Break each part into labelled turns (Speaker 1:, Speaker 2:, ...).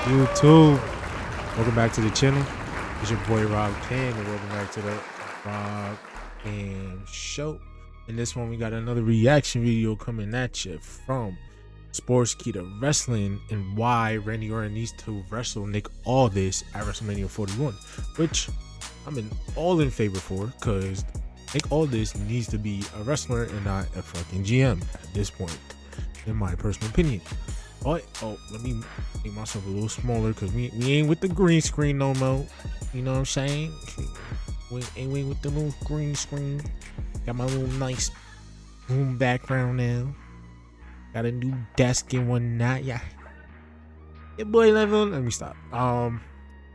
Speaker 1: YouTube. Welcome back to the channel. It's your boy Rob Cam, and welcome back to the Rob Cam Show. In this one, we got another reaction video coming at you from Sportskeeda Wrestling and why Randy Orton needs to wrestle Nick Aldis at WrestleMania 41, which I'm all in favor for, because Nick Aldis needs to be a wrestler and not a fucking GM at this point, in my personal opinion. Oh, let me make myself a little smaller because we ain't with the green screen no more. You know what I'm saying? We ain't with the little green screen. Got my little nice room background now. Got a new desk and whatnot. Yeah. Your boy level. Let me stop.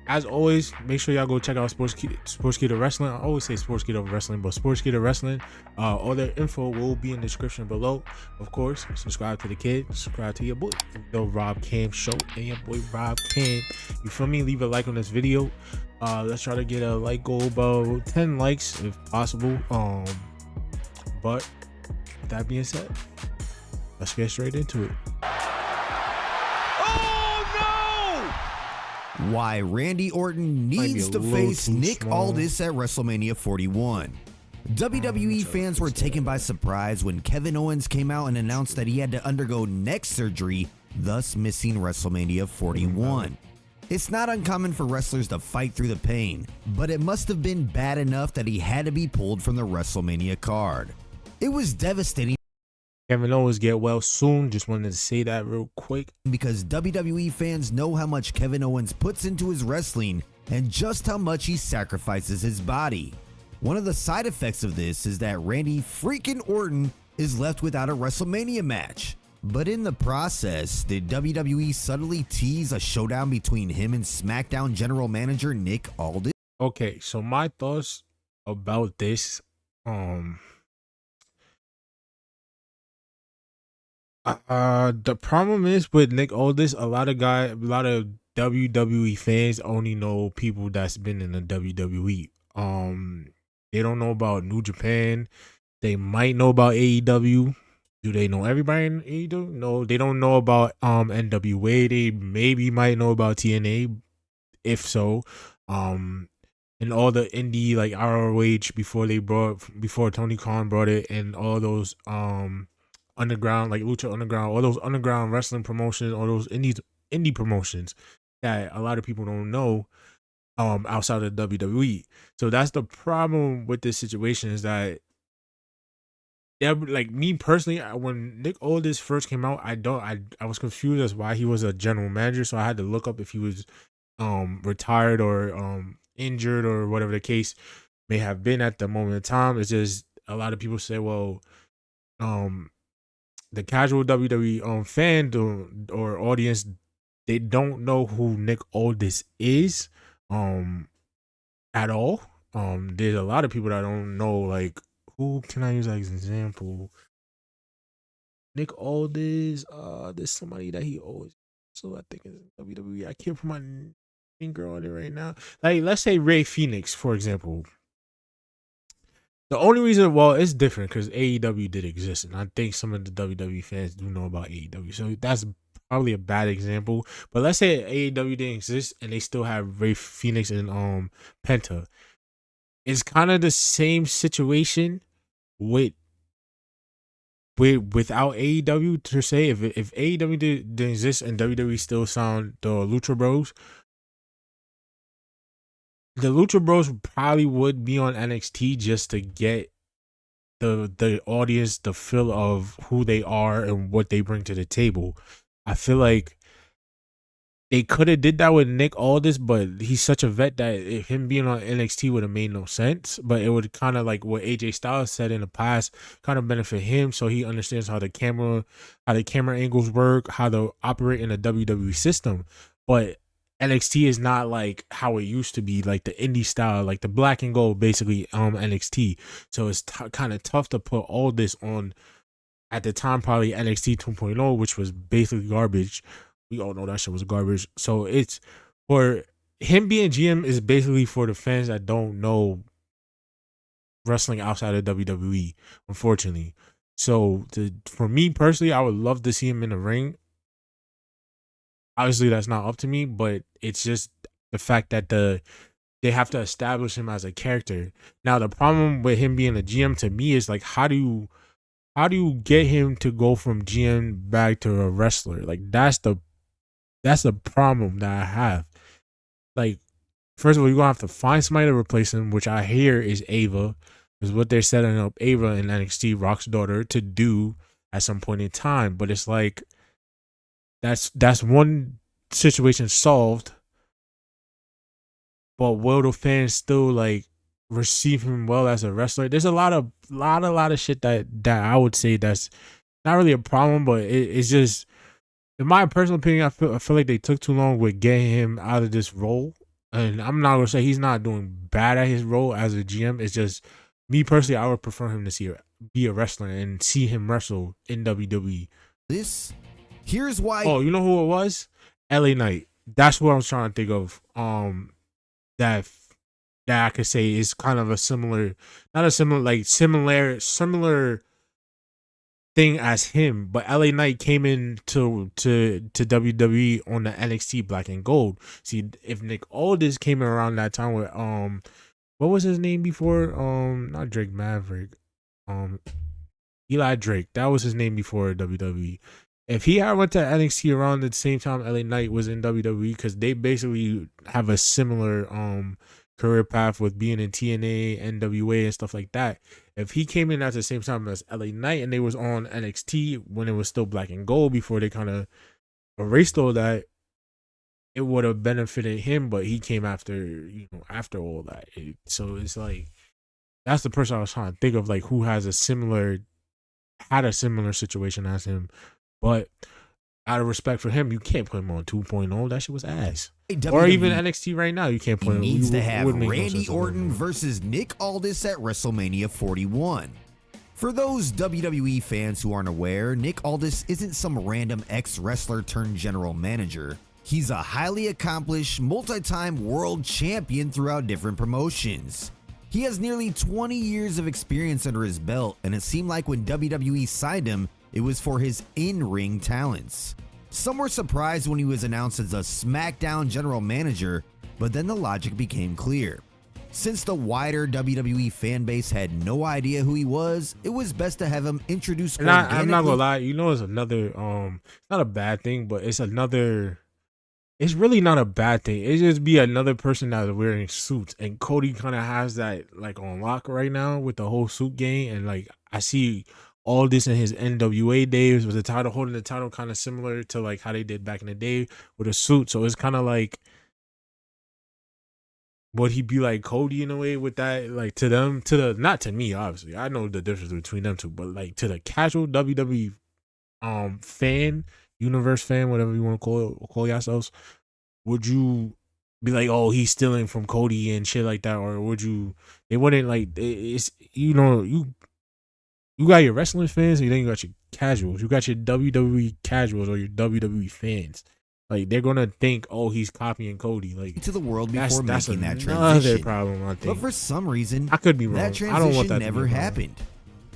Speaker 1: As always, make sure y'all go check out Sportskeeda Wrestling. I always say Sportskeeda Wrestling, but Sportskeeda Wrestling. All their info will be in the description below. Of course, subscribe to the kid, subscribe to your boy, the Rob Cam Show, and your boy Rob Cam. You feel me? Leave a like on this video. Let's try to get a like goal about 10 likes if possible. But with that being said, let's get straight into it.
Speaker 2: Why Randy Orton needs to face Nick Aldis at WrestleMania 41. WWE fans were taken by surprise when Kevin Owens came out and announced that he had to undergo neck surgery, thus missing WrestleMania 41. It's not uncommon for wrestlers to fight through the pain, but it must have been bad enough that he had to be pulled from the WrestleMania card. It was devastating.
Speaker 1: Kevin Owens get well soon. Just wanted to say that real quick,
Speaker 2: because WWE fans know how much Kevin Owens puts into his wrestling and just how much he sacrifices his body. One of the side effects of this is that Randy freaking Orton is left without a WrestleMania match. But in the process, did WWE subtly tease a showdown between him and SmackDown general manager Nick Aldis?
Speaker 1: Okay, so my thoughts about this, the problem is with Nick Aldis, a lot of WWE fans only know people that's been in the WWE. They don't know about New Japan. They might know about AEW. Do they know everybody in AEW? No, they don't know about NWA. They maybe might know about TNA, if so. And all the indie like ROH before Tony Khan brought it, and all those underground, like Lucha Underground, all those underground wrestling promotions, all those indie promotions that a lot of people don't know outside of WWE. So that's the problem with this situation, is that like me personally, when Nick Aldis first came out, I was confused as why he was a general manager, so I had to look up if he was retired or injured or whatever the case may have been at the moment in time. It's just a lot of people say, well, the casual WWE fan or audience, they don't know who Nick Aldis is at all. There's a lot of people that don't know, like, who can I use as an example? Nick Aldis, there's somebody that he always, so I think is WWE. I can't put my finger on it right now. Like, let's say Ray Phoenix, for example. The only reason, well, it's different because AEW did exist, and I think some of the WWE fans do know about AEW. So that's probably a bad example. But let's say AEW didn't exist and they still have Ray Phoenix and Penta. It's kind of the same situation without AEW, to say. If AEW didn't exist and WWE still sound the Lucha Bros, the Lucha Bros probably would be on NXT just to get the audience the feel of who they are and what they bring to the table. I feel like they could have did that with Nick Aldis, but he's such a vet that him being on NXT would have made no sense. But it would kind of, like what AJ Styles said in the past, kind of benefit him, so he understands how the camera angles work, how to operate in a WWE system. But NXT is not like how it used to be, like the indie style, like the black and gold, basically NXT. So it's kind of tough to put all this on, at the time, probably NXT 2.0, which was basically garbage. We all know that shit was garbage. So it's, for him being GM, is basically for the fans that don't know wrestling outside of WWE, unfortunately. So for me personally, I would love to see him in the ring. Obviously, that's not up to me, but it's just the fact that they have to establish him as a character. Now, the problem with him being a GM to me is like, how do you get him to go from GM back to a wrestler? Like that's the problem that I have. Like, first of all, you're gonna have to find somebody to replace him, which I hear is Ava, is what they're setting up Ava in NXT, Rock's daughter, to do at some point in time. But it's like that's one situation solved. But will the fans still like receive him well as a wrestler? There's a lot of shit that I would say that's not really a problem, but it's just, in my personal opinion, I feel like they took too long with getting him out of this role. And I'm not gonna say he's not doing bad at his role as a GM. It's just, me personally, I would prefer him to be a wrestler and see him wrestle in WWE.
Speaker 2: Here's why.
Speaker 1: Oh, you know who it was? LA Knight. That's what I was trying to think of. That I could say is kind of a similar, not a similar, like similar thing as him, but LA Knight came in to WWE on the NXT Black and Gold. See, if Nick Aldis came in around that time with what was his name before? Not Drake Maverick. Eli Drake. That was his name before WWE. If he had went to NXT around the same time LA Knight was in WWE, because they basically have a similar career path with being in TNA, NWA, and stuff like that. If he came in at the same time as LA Knight and they was on NXT when it was still Black and Gold before they kind of erased all that, it would have benefited him. But he came after all that. So it's like, that's the person I was trying to think of, like, who had a similar situation as him. But out of respect for him, you can't put him on 2.0. That shit was ass. Or even NXT right now, you can't put him.
Speaker 2: He needs to have Randy Orton versus Nick Aldis at WrestleMania 41. For those WWE fans who aren't aware, Nick Aldis isn't some random ex-wrestler turned general manager. He's a highly accomplished, multi-time world champion throughout different promotions. He has nearly 20 years of experience under his belt, and it seemed like when WWE signed him, it was for his in-ring talents. Some were surprised when he was announced as a SmackDown general manager, but then the logic became clear. Since the wider WWE fan base had no idea who he was, it was best to have him introduced organically.
Speaker 1: I'm not gonna lie, it's another it's not a bad thing, but it's really not a bad thing. It's just be another person that's wearing suits, and Cody kind of has that like on lock right now with the whole suit game. And like, I see all this in his NWA days with holding the title kind of similar to like how they did back in the day with a suit. So it's kind of like, would he be like Cody in a way with that? Like, to them, not to me, obviously. I know the difference between them two, but like to the casual WWE fan, universe fan, whatever you want to call yourselves, would you be like, oh, he's stealing from Cody and shit like that? Or would you, they wouldn't, like, it's, you got your wrestling fans, and then you got your casuals. You got your WWE casuals or your WWE fans. Like, they're gonna think, oh, he's copying Cody. Like,
Speaker 2: to the world before making that transition.
Speaker 1: Another problem, I think.
Speaker 2: But for some reason,
Speaker 1: I could be wrong.
Speaker 2: That transition
Speaker 1: I don't want that
Speaker 2: never happened.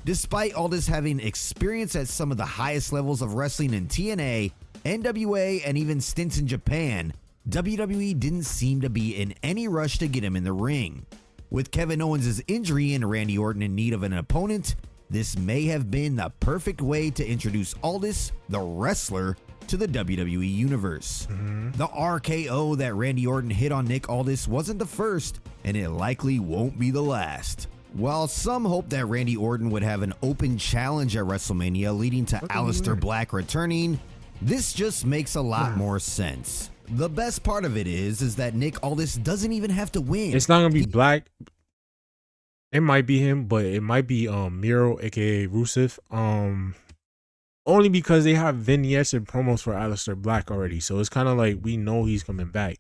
Speaker 2: Despite Aldis having experience at some of the highest levels of wrestling in TNA, NWA, and even stints in Japan, WWE didn't seem to be in any rush to get him in the ring. With Kevin Owens' injury and Randy Orton in need of an opponent, this may have been the perfect way to introduce Aldis, the wrestler, to the WWE universe. The RKO that Randy Orton hit on Nick Aldis wasn't the first, and it likely won't be the last. While some hope that Randy Orton would have an open challenge at WrestleMania leading to Aleister Black returning, this just makes a lot more sense. The best part of it is that Nick Aldis doesn't even have to win.
Speaker 1: It's not gonna be Black. It might be him, but it might be Miro, aka Rusev. Only because they have vignettes and promos for Aleister Black already, so it's kind of like we know he's coming back.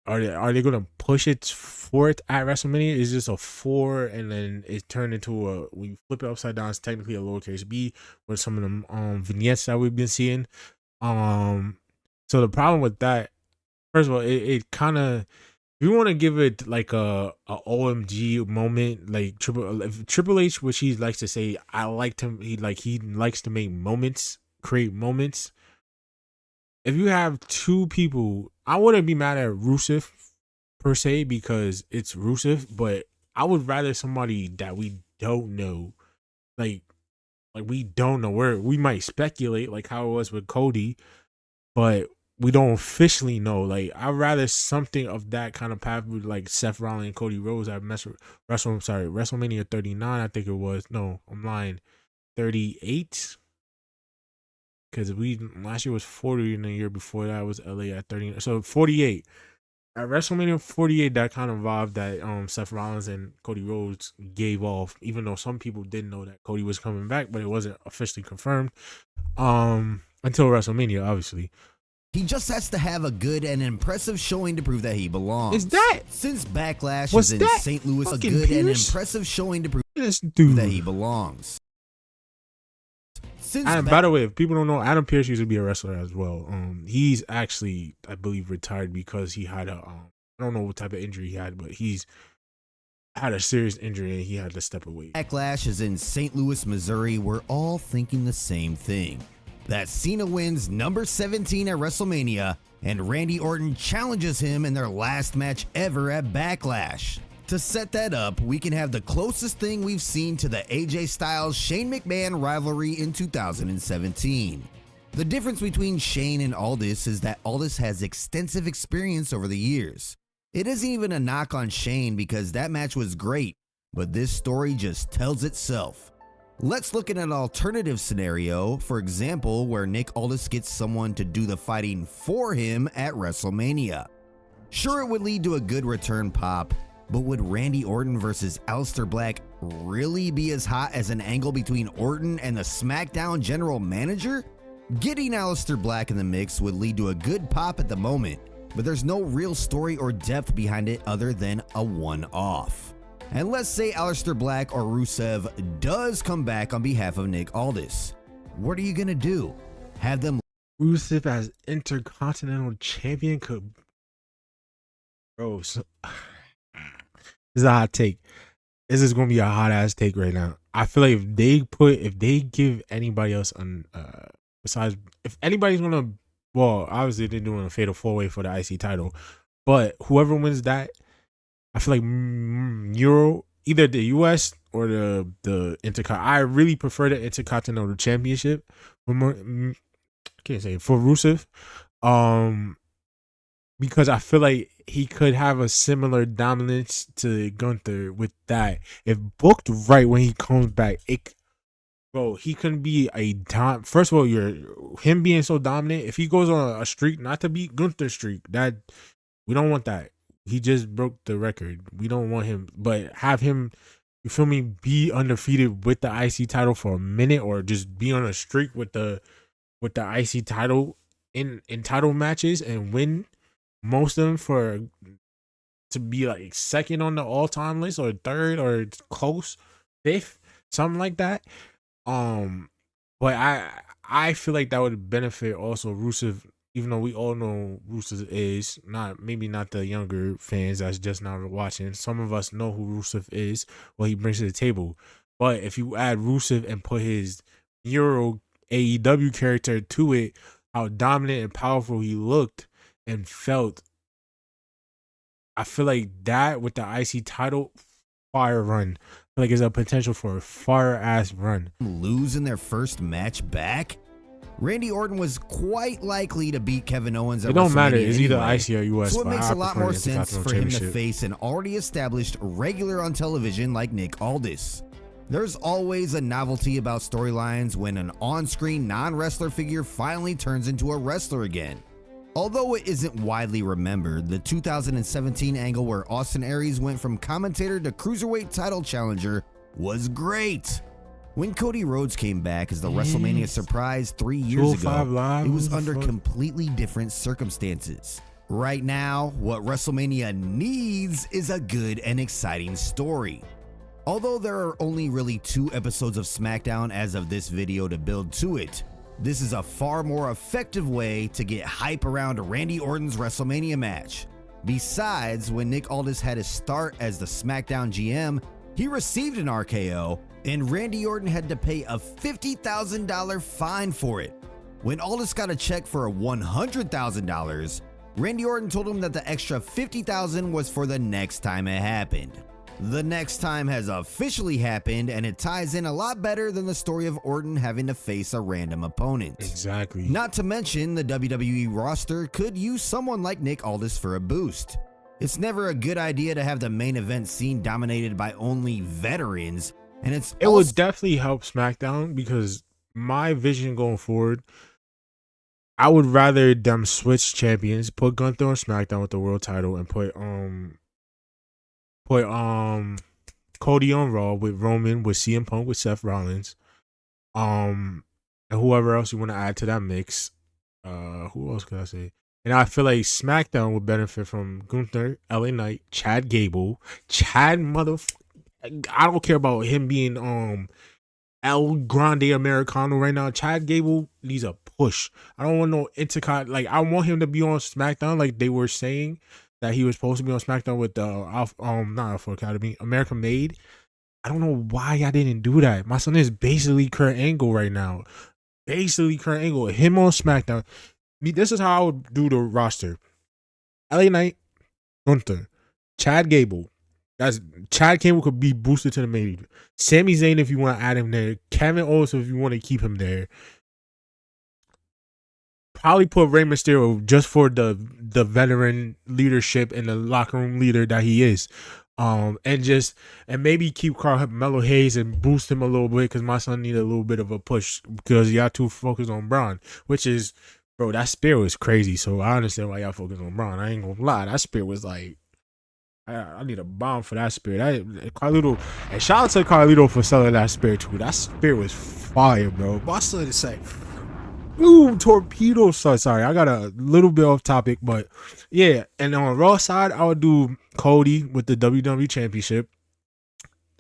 Speaker 1: Are they gonna push it for it at WrestleMania? Is just a 4, and then it turned into a, when you flip it upside down, it's technically a lowercase b with some of them vignettes that we've been seeing. So the problem with that, first of all, it kind of, if you want to give it like a OMG moment, like Triple H, which he likes to say, I liked him. He likes to make moments, create moments. if you have two people, I wouldn't be mad at Rusev per se because it's Rusev, but I would rather somebody that we don't know, like we don't know where we might speculate, like how it was with Cody, but we don't officially know. Like I'd rather something of that kind of path with like Seth Rollins and Cody Rhodes. WrestleMania 39, I think it was. No, I'm lying. 38. Because last year was 40 and the year before that was LA at 39. So 48. At WrestleMania 48, that kind of vibe that Seth Rollins and Cody Rhodes gave off, even though some people didn't know that Cody was coming back, but it wasn't officially confirmed until WrestleMania, obviously.
Speaker 2: He just has to have a good and impressive showing to prove that he belongs.
Speaker 1: Is that?
Speaker 2: Since Backlash is in St. Louis, a good and impressive showing to prove that he belongs.
Speaker 1: And by the way, if people don't know, Adam Pearce used to be a wrestler as well. He's actually, I believe, retired because he had a I don't know what type of injury he had, but he's had a serious injury and he had to step away.
Speaker 2: Backlash is in St. Louis, Missouri. We're all thinking the same thing. That Cena wins number 17 at WrestleMania, and Randy Orton challenges him in their last match ever at Backlash. To set that up, we can have the closest thing we've seen to the AJ Styles Shane McMahon rivalry in 2017. The difference between Shane and Aldis is that Aldis has extensive experience over the years. It isn't even a knock on Shane because that match was great, but this story just tells itself. Let's look at an alternative scenario, for example, where Nick Aldis gets someone to do the fighting for him at WrestleMania. Sure, it would lead to a good return pop, but would Randy Orton versus Aleister Black really be as hot as an angle between Orton and the SmackDown general manager? Getting Aleister Black in the mix would lead to a good pop at the moment, but there's no real story or depth behind it other than a one-off. And let's say Aleister Black or Rusev does come back on behalf of Nick Aldis. What are you gonna do? Have them
Speaker 1: Rusev as Intercontinental Champion could... Bro, this is a hot take. This is gonna be a hot ass take right now. I feel like if they give anybody else besides, if anybody's gonna, well, obviously they're doing a fatal 4-way for the IC title, but whoever wins that, I feel like either the US or the Intercontinental. I really prefer the Intercontinental Championship. I can't say it, for Rusev, because I feel like he could have a similar dominance to Gunther with that. If booked right when he comes back, he can be first of all, him being so dominant. If he goes on a streak, not to beat Gunther's streak, that we don't want that. He just broke the record. We don't want him, but have him, you feel me, be undefeated with the IC title for a minute, or just be on a streak with the IC title in title matches and win most of them to be like second on the all-time list, or third, or close fifth, something like that. But I feel like that would benefit also Rusev, even though we all know Rusev is maybe not the younger fans that's just now watching. Some of us know who Rusev is, what he brings to the table. But if you add Rusev and put his Euro AEW character to it, how dominant and powerful he looked and felt, I feel like that with the IC title, fire run. I feel like there's a potential for a fire ass run.
Speaker 2: Lose in their first match back? Randy Orton was quite likely to beat Kevin Owens at WrestleMania.
Speaker 1: It don't matter. It's
Speaker 2: anyway,
Speaker 1: either IC or US.
Speaker 2: so it makes a lot more sense for him to face an already established regular on television like Nick Aldis. There's always a novelty about storylines when an on-screen non-wrestler figure finally turns into a wrestler again. Although it isn't widely remembered, the 2017 angle where Austin Aries went from commentator to cruiserweight title challenger was great. When Cody Rhodes came back as the WrestleMania surprise 3 years ago, it was under completely different circumstances. Right now, what WrestleMania needs is a good and exciting story. Although there are only really 2 episodes of SmackDown as of this video to build to it, this is a far more effective way to get hype around Randy Orton's WrestleMania match. Besides, when Nick Aldis had his start as the SmackDown GM, he received an RKO, and Randy Orton had to pay a $50,000 fine for it. When Aldis got a check for $100,000, Randy Orton told him that the extra $50,000 was for the next time it happened. The next time has officially happened, and it ties in a lot better than the story of Orton having to face a random opponent.
Speaker 1: Exactly.
Speaker 2: Not to mention, the WWE roster could use someone like Nick Aldis for a boost. It's never a good idea to have the main event scene dominated by only veterans, and
Speaker 1: it would definitely help SmackDown, because my vision going forward, I would rather them switch champions, put Gunther on SmackDown with the world title, and put Cody on Raw with Roman, with CM Punk, with Seth Rollins, and whoever else you want to add to that mix. Who else could I say? And I feel like SmackDown would benefit from Gunther, LA Knight, Chad Gable, I don't care about him being El Grande Americano right now. Chad Gable needs a push. I don't want no intercut. Like, I want him to be on SmackDown, like they were saying that he was supposed to be on SmackDown with the not Alpha Academy, American Made. I don't know why I didn't do that. My son is basically Kurt Angle right now. Basically Kurt Angle. Him on SmackDown. This is how I would do the roster. LA Knight, Gunther, Chad Gable. Chad Gable could be boosted to the main. Sami Zayn if you want to add him there. Kevin Owens if you want to keep him there. Probably put Rey Mysterio just for the veteran leadership and the locker room leader that he is. And maybe keep Carmelo Hayes and boost him a little bit, because my son needed a little bit of a push because y'all too focused on Braun, which is, bro, that spear was crazy. So I understand why y'all focus on Braun. I ain't gonna lie, that spear was like, I need a bomb for that spear. Carlito, and shout out to Carlito for selling that spear too. That spear was fire, bro. My son is like, ooh, torpedo. Sorry, I got a little bit off topic, but yeah. And on Raw side, I would do Cody with the WWE Championship.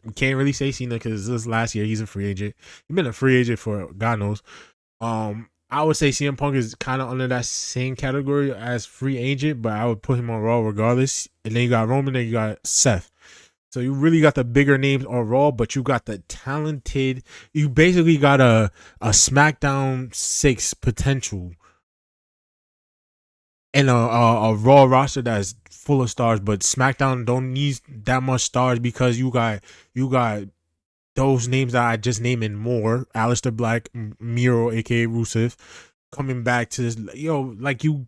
Speaker 1: We can't really say Cena because this last year he's a free agent. He's been a free agent for God knows. I would say CM Punk is kind of under that same category as free agent, but I would put him on Raw regardless. And then you got Roman, then you got Seth. So you really got the bigger names on Raw, but you got the talented. You basically got a SmackDown 6 potential and a Raw roster that's full of stars. But SmackDown don't need that much stars because you got those names that I just named and more. Aleister Black, Miro, aka Rusev, coming back to this. Like you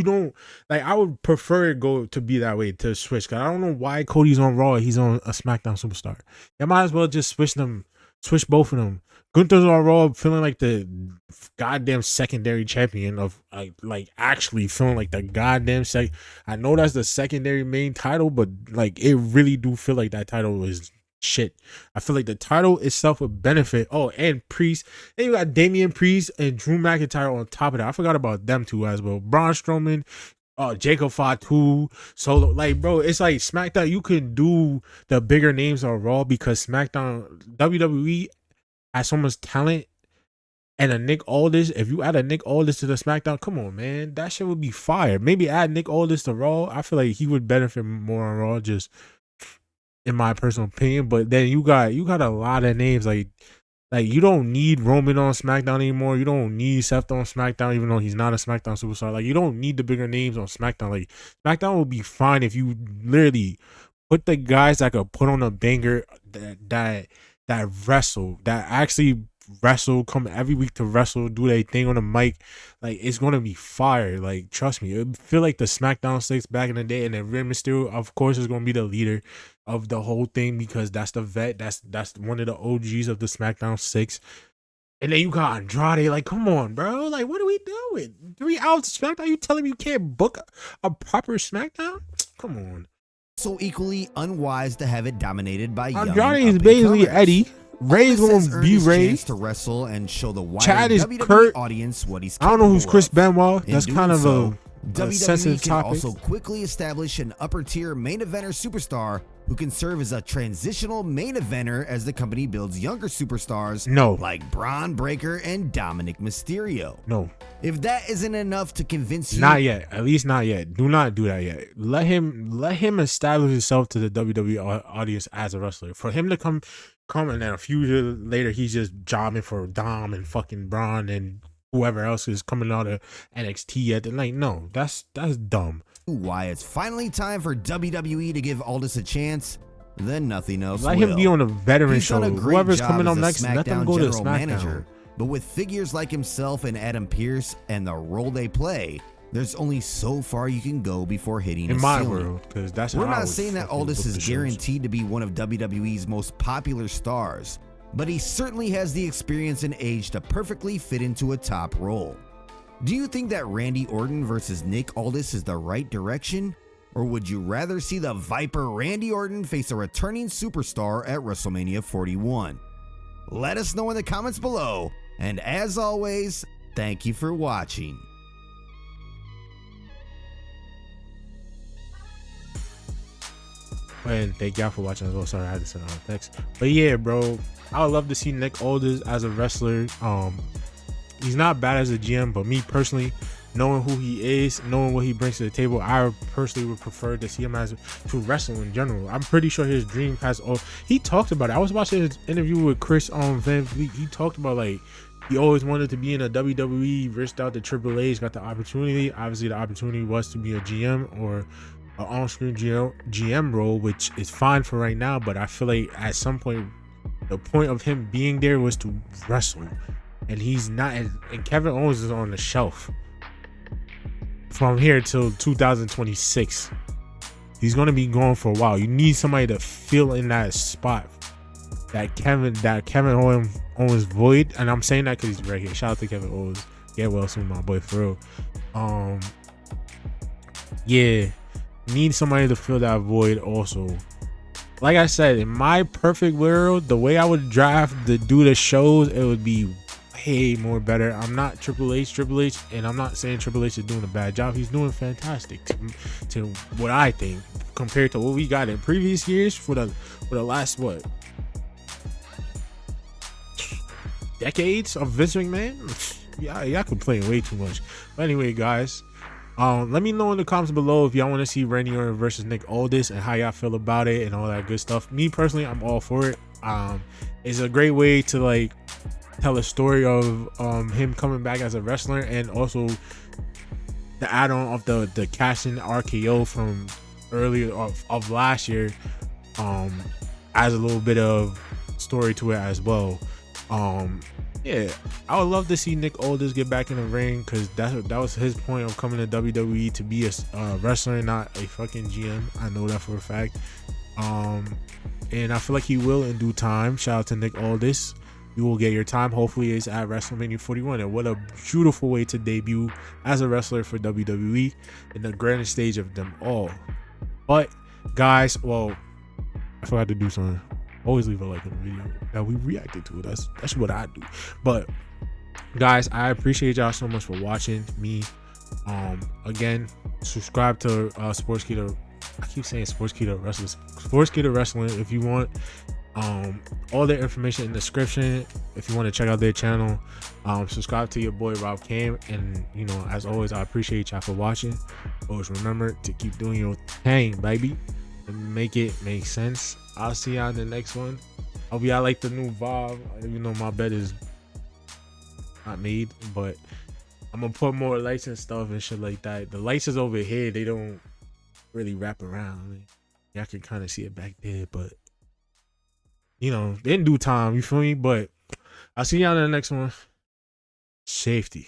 Speaker 1: don't, like, I would prefer it go to be that way, to switch. Cause I don't know why Cody's on Raw, he's on a SmackDown superstar. You might as well just switch both of them. Gunther's on Raw feeling like the goddamn secondary champion of like actually feeling like the goddamn I know that's the secondary main title, but like it really do feel like that title is shit. I feel like the title itself would benefit. Oh, and Priest. And you got Damian Priest and Drew McIntyre on top of that. I forgot about them two as well. Braun Strowman, Jacob Fatu, Solo. Like, bro, it's like SmackDown. You can do the bigger names on Raw because SmackDown, WWE has so much talent. And a Nick Aldis, if you add a Nick Aldis to the SmackDown, come on, man, that shit would be fire. Maybe add Nick Aldis to Raw. I feel like he would benefit more on Raw, just in my personal opinion. But then you got a lot of names. Like you don't need Roman on SmackDown anymore. You don't need Seth on SmackDown, even though he's not a SmackDown superstar. Like, you don't need the bigger names on SmackDown. Like, SmackDown will be fine if you literally put the guys that could put on a banger, that wrestle, that actually wrestle, come every week to wrestle, do their thing on the mic. Like, it's gonna be fire. Like, trust me, it feel like the SmackDown 6 back in the day. And then Rey Mysterio, of course, is gonna be the leader of the whole thing because that's the vet. That's one of the OGs of the SmackDown 6. And then you got Andrade. Like, come on, bro. Like, what are we doing? 3 hours of SmackDown? You telling me you can't book a proper SmackDown? Come on.
Speaker 2: So equally unwise to have it dominated by young
Speaker 1: Andrade is basically Eddie. Ray's gonna be Ray
Speaker 2: to wrestle and show the wider
Speaker 1: Chad is
Speaker 2: WWE
Speaker 1: Kurt.
Speaker 2: audience what he's
Speaker 1: I don't know who's Chris
Speaker 2: of.
Speaker 1: Benoit. That's kind of
Speaker 2: so,
Speaker 1: a sensitive
Speaker 2: WWE can
Speaker 1: topic.
Speaker 2: also quickly establish an upper tier main eventer superstar who can serve as a transitional main eventer as the company builds younger superstars like Braun Breaker and Dominic Mysterio.
Speaker 1: No.
Speaker 2: If that isn't enough to convince you,
Speaker 1: not yet. At least not yet. Do not do that yet. Let him establish himself to the WWE audience as a wrestler. For him to come and then a few years later he's just jobbing for Dom and fucking Braun and whoever else is coming out of NXT at the night. No, that's dumb.
Speaker 2: Why it's finally time for WWE to give Aldis a chance, then nothing else
Speaker 1: Let
Speaker 2: will.
Speaker 1: him be on a veteran
Speaker 2: He's
Speaker 1: show.
Speaker 2: done a great
Speaker 1: Whoever's
Speaker 2: job
Speaker 1: coming
Speaker 2: as
Speaker 1: up
Speaker 2: a
Speaker 1: next, let them
Speaker 2: SmackDown
Speaker 1: go to
Speaker 2: general
Speaker 1: SmackDown.
Speaker 2: manager. But with figures like himself and Adam Pearce and the role they play, there's only so far you can go before hitting
Speaker 1: In
Speaker 2: a
Speaker 1: my
Speaker 2: ceiling.
Speaker 1: world, because that's
Speaker 2: We're
Speaker 1: how I
Speaker 2: not
Speaker 1: would
Speaker 2: saying that
Speaker 1: fucking
Speaker 2: Aldis
Speaker 1: book
Speaker 2: is
Speaker 1: the shows.
Speaker 2: guaranteed to be one of WWE's most popular stars, but he certainly has the experience and age to perfectly fit into a top role. Do you think that Randy Orton versus Nick Aldis is the right direction? Or would you rather see the Viper Randy Orton face a returning superstar at WrestleMania 41? Let us know in the comments below, and as always, thank you for watching.
Speaker 1: And thank y'all for watching as well. Sorry, I had to send out a text. But yeah, bro, I would love to see Nick Aldis as a wrestler. He's not bad as a GM, but me personally, knowing who he is, knowing what he brings to the table, I personally would prefer to see him as to wrestle in general. I'm pretty sure his dream has all. He talked about it. I was watching his interview with Chris on Van Vliet. He talked about like he always wanted to be in a WWE, reached out to Triple H, got the opportunity. Obviously, the opportunity was to be a GM or an on-screen GM role, which is fine for right now. But I feel like at some point, the point of him being there was to wrestle, and he's not. And Kevin Owens is on the shelf from here till 2026. He's going to be going for a while. You need somebody to fill in that spot, that Kevin Owens void. And I'm saying that because he's right here. Shout out to Kevin Owens. Get well soon, my boy, for real. Yeah, need somebody to fill that void also. Like I said, in my perfect world, the way I would draft to do the shows, it would be way more better. I'm not Triple H, and I'm not saying Triple H is doing a bad job. He's doing fantastic to what I think compared to what we got in previous years for the last what decades of Vince McMahon. Yeah, y'all complain way too much. But anyway, guys, let me know in the comments below if y'all want to see Randy Orton versus Nick Aldis and how y'all feel about it and all that good stuff. Me personally, I'm all for it. It's a great way to like tell a story of him coming back as a wrestler, and also the add-on of the cash-in RKO from earlier of last year adds a little bit of story to it as well. Yeah, I would love to see Nick Aldis get back in the ring, because that was his point of coming to WWE, to be a wrestler, not a fucking GM. I know that for a fact. And I feel like he will in due time. Shout out to Nick Aldis. You will get your time. Hopefully it's at WrestleMania 41. And what a beautiful way to debut as a wrestler for WWE in the grandest stage of them all. But guys, well, I forgot to do something. Always leave a like on the video that we reacted to. That's what I do. But guys, I appreciate y'all so much for watching me. Again, subscribe to Sportskeeda. I keep saying Sportskeeda Wrestling. Sportskeeda Wrestling if you want. All their information in the description if you want to check out their channel. Subscribe to your boy Rob Cam, and you know, as always, I appreciate y'all for watching. Always remember to keep doing your thing, baby, and make it make sense. I'll see y'all in the next one. Hope y'all like the new vibe, even though my bed is not made, but I'm gonna put more lights and stuff and shit like that. The lights is over here, they don't really wrap around. I mean, y'all can kind of see it back there, but you know, in due time, you feel me? But I'll see y'all in the next one. Safety.